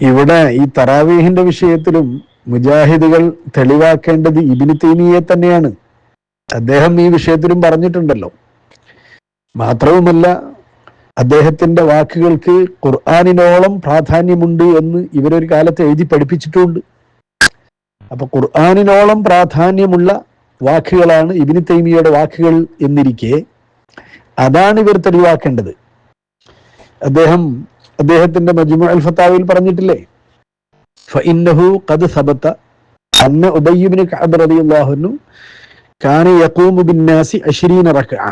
ഇവിടെ ഈ തറാവീഹിന്റെ വിഷയത്തിലും മുജാഹിദുകൾ തെളിവാക്കേണ്ടത് ഇബ്നു തൈമിയ്യയെ തന്നെയാണ്. അദ്ദേഹം ഈ വിഷയത്തിലും പറഞ്ഞിട്ടുണ്ടല്ലോ. മാത്രവുമല്ല, അദ്ദേഹത്തിന്റെ വാക്കുകൾക്ക് ഖുർആനിനോളം പ്രാധാന്യമുണ്ട് എന്ന് ഇവരൊരു കാലത്ത് എഴുതി പഠിപ്പിച്ചിട്ടുമുണ്ട്. അപ്പൊ ഖുർആനിനോളം പ്രാധാന്യമുള്ള വാക്കുകളാണ് ഇബ്നു തൈമിയ്യയുടെ വാക്കുകൾ എന്നിരിക്കെ അതാണ് ഇവർ തെളിവാക്കേണ്ടത്. അദ്ദേഹത്തിന്റെ മജ്മുഉൽ ഫതാവയിൽ പറഞ്ഞിട്ടില്ലേ, ഫഇന്നഹു ഖദ് സബത അന്ന ഉബയ്യ് ഇബ്നു കഅബ് റളിയല്ലാഹു അൻഹു കാന യഖൂമു ബിന്നാസി 20 റക്അ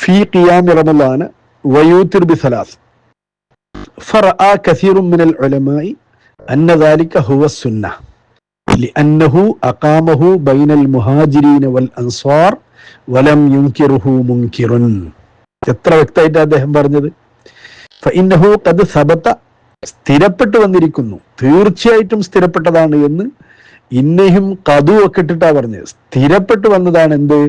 ഫീ ഖിയാം റമളാൻ വയൂതിർ ബിസലാസ് ഫറഅ കസീറുൻ മിനൽ ഉലമാഇ അന്ന ദാലിക ഹുവ സുന്നഹ ലിഅന്നഹു അഖാമഹു ബൈനൽ മുഹാജിരീന വൽ അൻസാർ വലം യുൻകിറുഹു മുൻകിറുൻ. എത്ര വ്യക്തമായിട്ട് അദ്ദേഹം പറഞ്ഞത്. ഫഇന്നഹു ഖദ് സബത, സ്ഥിരപ്പെട്ടു വന്നിരിക്കുന്നു, തീർച്ചയായിട്ടും സ്ഥിരപ്പെട്ടതാണ് എന്ന്. ഇന്നയും കതു ഒക്കെ ഇട്ടിട്ടാ പറഞ്ഞത്. സ്ഥിരപ്പെട്ടു വന്നതാണ് എന്ത്?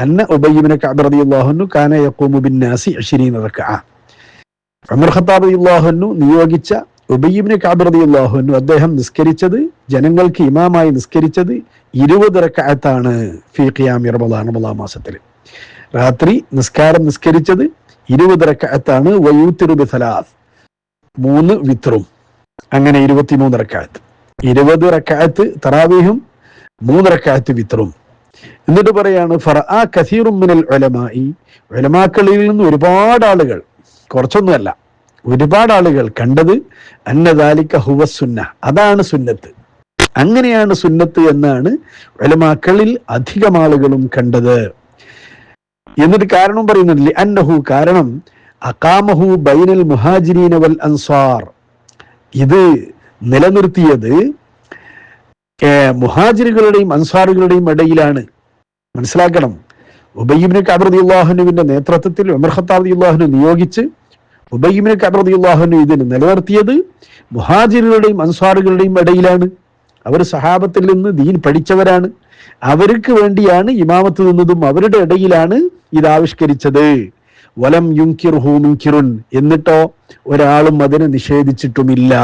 അന്ന ഉബയ്യ് ഇബ്നു കഅബ് റളിയല്ലാഹു അൻഹു കാന യഖൂമു ബിന്നാസി 20 റക്അ. ഉമർ ഖത്താബ് റളിയല്ലാഹു അൻഹു നിയോഗിച്ച ഉബയ്യ് ഇബ്നു കഅബ് റളിയല്ലാഹു അൻഹു അദ്ദേഹം നിസ്കരിച്ചത്, ജനങ്ങൾക്ക് ഇമാമായി നിസ്കരിച്ചത് 20 റക്അത്താണ്. ഫീ ഖിയാം റമളാൻ മാസത്തിൽ രാത്രി നിസ്കാരം നിസ്കരിച്ചത് 20 റക്അത്താണ്. വയൂതിറു ബിസലാസ്, 3 വിത്റും, അങ്ങനെ 23 റക്അത്ത്. 20 റക്അത്ത് തറാവീഹും 3 റക്അത്ത് വിത്റും. എന്നിട്ട് പറയാണ് ഫറഅ കസീറുൻ മിനൽ ഉലമാഇ, ഉലമാക്കളിൽ നിന്ന് ഒരുപാട് ആളുകൾ, കുറച്ചൊന്നുമല്ല ഒരുപാട് ആളുകൾ കണ്ടത് അന്ന ദാലിക ഹുവ സുന്നഹ, അതാണ് സുന്നത്ത്, അങ്ങനെയാണ് സുന്നത്ത് എന്നാണ് ഉലമാക്കളിൽ അധികം ആളുകളും കണ്ടത്. എന്നിട്ട് കാരണം പറയുന്നില്ല, അന്നഹു, കാരണം അഖാമഹു ബൈനൽ മുഹാജിരീന വൽ അൻസാർ, ഇത് നിലനിർത്തിയത് മുഹാജിറുകളുടെയും അൻസാറുകളുടെയും ഇടയിലാണ്. മനസ്സിലാക്കണം, ഉബയ്യ് ഇബ്നു കഅബ് റളിയല്ലാഹു അൻഹുവിന്റെ നേതൃത്വത്തിൽ ഉമർ ഖത്താബ് റളിയല്ലാഹു അൻഹു നിയോഗിച്ച് ഉബയ്യ് ഇബ്നു കഅബ് റളിയല്ലാഹു അൻഹു ഇതിന് നിലനിർത്തിയത് മുഹാജിറുകളുടെയും അൻസാറുകളുടെയും ഇടയിലാണ്. അവർ സഹാബത്തിൽ നിന്ന് ദീൻ പഠിച്ചവരാണ്, അവർക്ക് വേണ്ടിയാണ് ഇമാമത്ത് നിന്നതും അവരുടെ ഇടയിലാണ് ഇത് ആവിഷ്കരിച്ചത്. വലം യുൻകിറുഹു മുൻകിറുൻ, എന്നിട്ടോ ഒരാളും അതിനെ നിഷേധിച്ചിട്ടുമില്ല.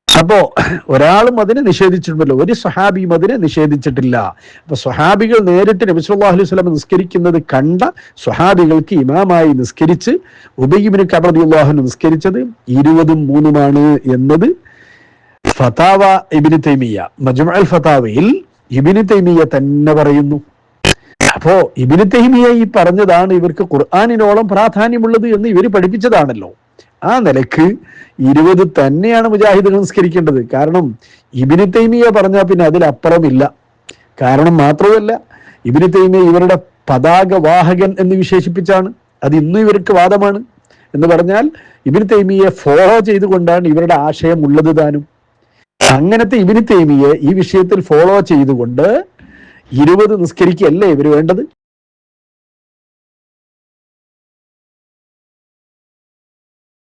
അപ്പോ ഒരാളും അതിനെ നിഷേധിച്ചിട്ടുമില്ല, ഒരു സ്വഹാബിയും അതിനെ നിഷേധിച്ചിട്ടില്ല. അപ്പൊ സ്വഹാബികൾ നേരിട്ട് നബി സല്ലല്ലാഹു അലൈഹി വസല്ലം നിസ്കരിക്കുന്നത് കണ്ട സ്വഹാബികൾക്ക് ഇമാമായി നിസ്കരിച്ച് ഉബയ്യ് ഇബ്നു കഅബ് റളിയല്ലാഹു അൻഹു നിസ്കരിച്ചത് 20-3 എന്നത് ഫതാവ ഇബ്നു തൈമിയ്യ, മജ്മുഉൽ ഫതാവയിൽ ഇബ്നു തൈമിയ്യ തന്നെ പറയുന്നു. അപ്പോ ഇബ്നു തൈമിയ്യ ഈ പറഞ്ഞതാണ് ഇവർക്ക് ഖുർആനിനോളം പ്രാധാന്യമുള്ളത് എന്ന് ഇവർ പഠിപ്പിച്ചതാണല്ലോ. ആ നിലക്ക് 20 തന്നെയാണ് മുജാഹിദുകൾ നിസ്കരിക്കേണ്ടത്. കാരണം ഇബ്നു തൈമിയ്യ പറഞ്ഞാൽ പിന്നെ അതിലപ്പുറമില്ല. കാരണം മാത്രമല്ല, ഇബ്നു തൈമിയ്യ ഇവരുടെ പതാക വാഹകൻ എന്ന് വിശേഷിപ്പിച്ചാണ്. അത് ഇന്നും ഇവർക്ക് വാദമാണ്. എന്ന് പറഞ്ഞാൽ ഇബ്നു തൈമിയ്യെ ഫോളോ ചെയ്തുകൊണ്ടാണ് ഇവരുടെ ആശയം ഉള്ളത് താനും. അങ്ങനത്തെ ഇബ്നു തൈമിയ്യെ ഈ വിഷയത്തിൽ ഫോളോ ചെയ്തുകൊണ്ട് 20 നിസ്കരിക്കുകയല്ലേ ഇവർ വേണ്ടത്?